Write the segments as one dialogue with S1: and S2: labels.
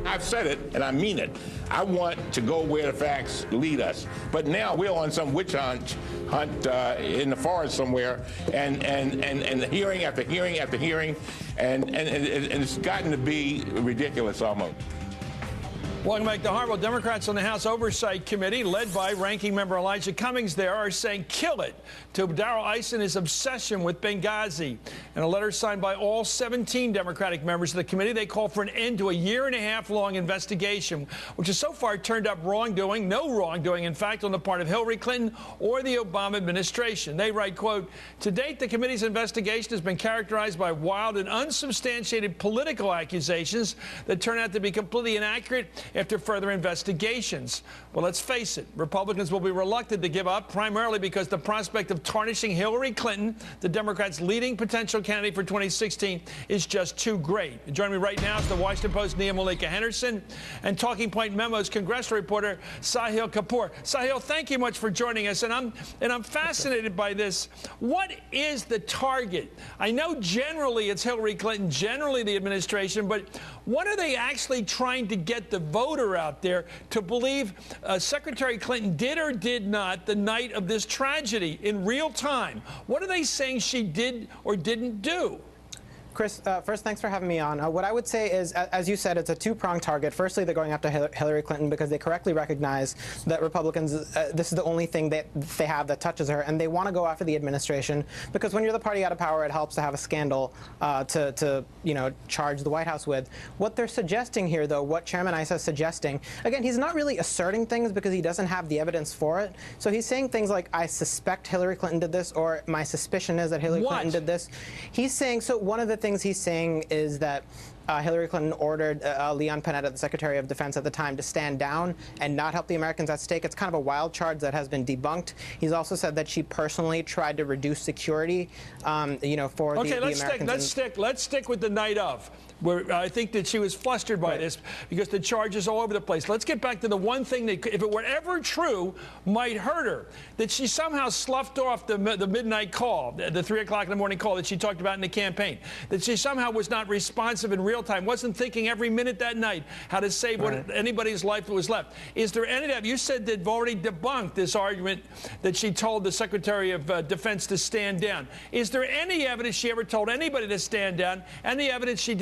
S1: I've said it, and I mean it. I want to go where the facts lead us. But now we're on some witch hunt in the forest somewhere, and hearing after hearing after hearing, and it's gotten to be ridiculous almost.
S2: Welcome back to Hardball. Democrats on the House Oversight Committee, led by Ranking Member Elijah Cummings, there are saying kill it to Darrell Issa and his obsession with Benghazi. In a letter signed by all 17 Democratic members of the committee, they call for an end to a year-and-a-half-long investigation, which has so far turned up wrongdoing, no wrongdoing, in fact, on the part of Hillary Clinton or the Obama administration. They write, quote, to date, the committee's investigation has been characterized by wild and unsubstantiated political accusations that turn out to be completely inaccurate after further investigations. Well, let's face it, Republicans will be reluctant to give up, primarily because the prospect of tarnishing Hillary Clinton, the Democrats' leading potential candidate for 2016, is just too great. And joining me right now is the Washington Post's Nia Malika Henderson and Talking Point Memo's congressional reporter Sahil Kapoor. Sahil, thank you much for joining us, and I'm fascinated by this. What is the target? I know generally it's Hillary Clinton, generally the administration, but what are they actually trying to get the voter out there to believe Secretary Clinton did or did not the night of this tragedy in real time? What are they saying she did or didn't do?
S3: Chris, first, thanks for having me on. What I would say is, as you said, it's a two-pronged target. Firstly, they're going after Hillary Clinton because they correctly recognize that Republicans, this is the only thing that they have that touches her, and they want to go after the administration because when you're the party out of power, it helps to have a scandal to charge the White House with. What they're suggesting here, though, what Chairman Issa is suggesting, again, he's not really asserting things because he doesn't have the evidence for it. So he's saying things like, I suspect Hillary Clinton did this, or my suspicion is that Hillary Clinton did this. He's saying, so one of the things he's saying is that Hillary Clinton ordered Leon Panetta, the Secretary of Defense at the time, to stand down and not help the Americans at stake. It's kind of a wild charge that has been debunked. He's also said that she personally tried to reduce security, for the Americans.
S2: Let's stick with the night of. Where I think that she was flustered by this because the charges all over the place. Let's get back to the one thing that, if it were ever true, might hurt her, that she somehow sloughed off the midnight call, the 3 o'clock in the morning call that she talked about in the campaign, that she somehow was not responsive in real time, wasn't thinking every minute that night how to save anybody's life that was left. Is there any of that? You said they've already debunked this argument that she told the Secretary of Defense to stand down. Is there any evidence she ever told anybody to stand down? Any evidence she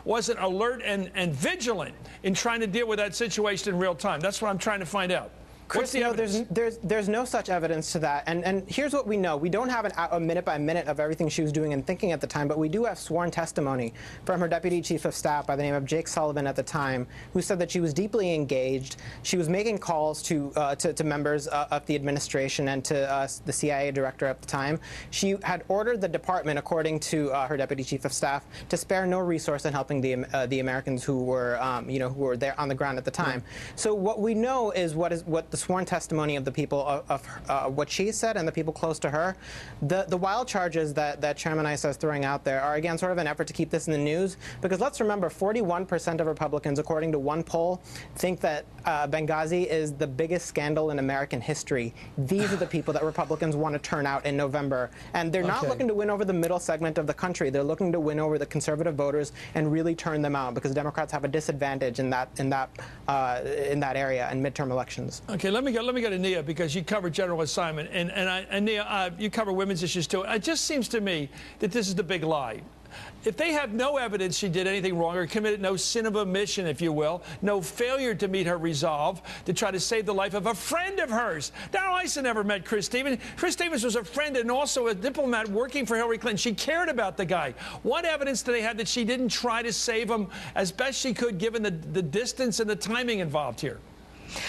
S2: wasn't alert and vigilant in trying to deal with that situation in real time? That's what I'm trying to find out.
S3: Chris, there's no such evidence to that. And here's what we know. We don't have a minute by minute of everything she was doing and thinking at the time, but we do have sworn testimony from her Deputy Chief of Staff by the name of Jake Sullivan at the time, who said that she was deeply engaged. She was making calls to members of the administration and to the CIA director at the time. She had ordered the department, according to her Deputy Chief of Staff, to spare no resource in helping the Americans who were who were there on the ground at the time. So what we know is what the sworn testimony of the people of what she said and the people close to her. The wild charges that Chairman Issa is throwing out there are, again, sort of an effort to keep this in the news, because let's remember 41% of Republicans, according to one poll, think that Benghazi is the biggest scandal in American history. These are the people that Republicans want to turn out in November. And they're not looking to win over the middle segment of the country. They're looking to win over the conservative voters and really turn them out, because Democrats have a disadvantage in that area in midterm elections.
S2: Okay, let me go to Nia, because you cover general assignment, and Nia, you cover women's issues too. It just seems to me that this is the big lie. If they have no evidence she did anything wrong or committed no sin of omission, if you will, no failure to meet her resolve to try to save the life of a friend of hers. Darrell Issa never met Chris Stevens. Chris Stevens was a friend and also a diplomat working for Hillary Clinton. She cared about the guy. What evidence do they have that she didn't try to save him as best she could, given the distance and the timing involved here?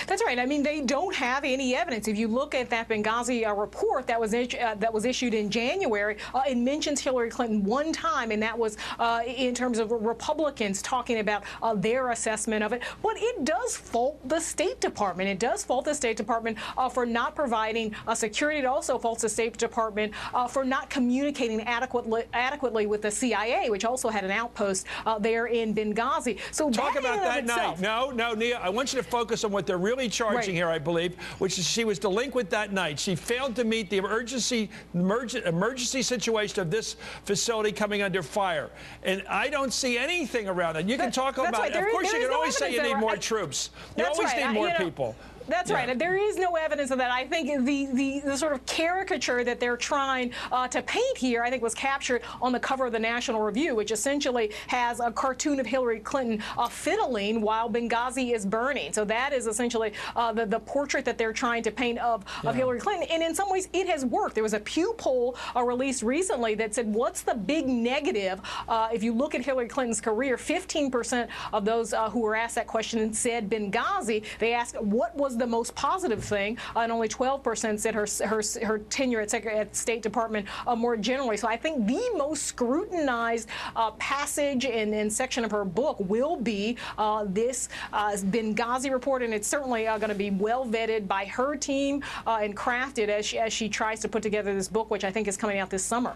S4: That's right. I mean, they don't have any evidence. If you look at that Benghazi report that was issued in January, it mentions Hillary Clinton one time, and that was in terms of Republicans talking about their assessment of it. But it does fault the State Department. It does fault the State Department for not providing security. It also faults the State Department for not communicating adequately with the CIA, which also had an outpost there in Benghazi. So
S2: talk about that night. No, Nia, I want you to focus on what they're really charging here, I believe, which is she was delinquent that night. She failed to meet the emergency situation of this facility coming under fire. And I don't see anything around that. You can talk about it. Of course, you can always say you need more troops. You always need more people.
S4: That's right. And there is no evidence of that. I think the sort of caricature that they're trying to paint here, I think, was captured on the cover of the National Review, which essentially has a cartoon of Hillary Clinton fiddling while Benghazi is burning. So that is essentially the portrait that they're trying to paint of Hillary Clinton. And in some ways, it has worked. There was a Pew poll released recently that said, what's the big negative? If you look at Hillary Clinton's career, 15% of those who were asked that question said Benghazi. They asked, what was the most positive thing, and only 12% said her tenure at State Department more generally. So I think the most scrutinized passage and section of her book will be this Benghazi report, and it's certainly going to be well vetted by her team and crafted as she tries to put together this book, which I think is coming out this summer.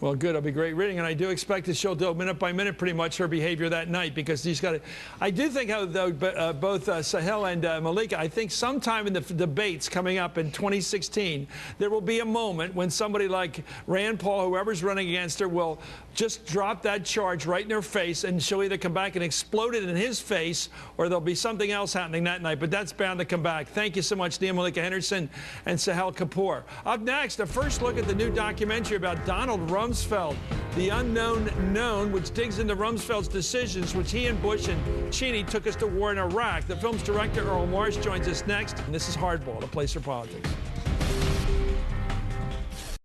S2: Well, good. It'll be great reading, and I do expect that she'll do minute by minute pretty much her behavior that night, because she's got to. I do think, though, both Sahel and Malika, I think sometime in the debates coming up in 2016, there will be a moment when somebody like Rand Paul, whoever's running against her, will just drop that charge right in her face, and she'll either come back and explode it in his face, or there'll be something else happening that night. But that's bound to come back. Thank you so much, Nia Malika Henderson and Sahel Kapoor. Up next, a first look at the new documentary about Donald Rumsfeld, the unknown known, which digs into Rumsfeld's decisions, which he and Bush and Cheney took us to war in Iraq. The film's director, Earl Morris, joins us next. And this is Hardball, a place for politics.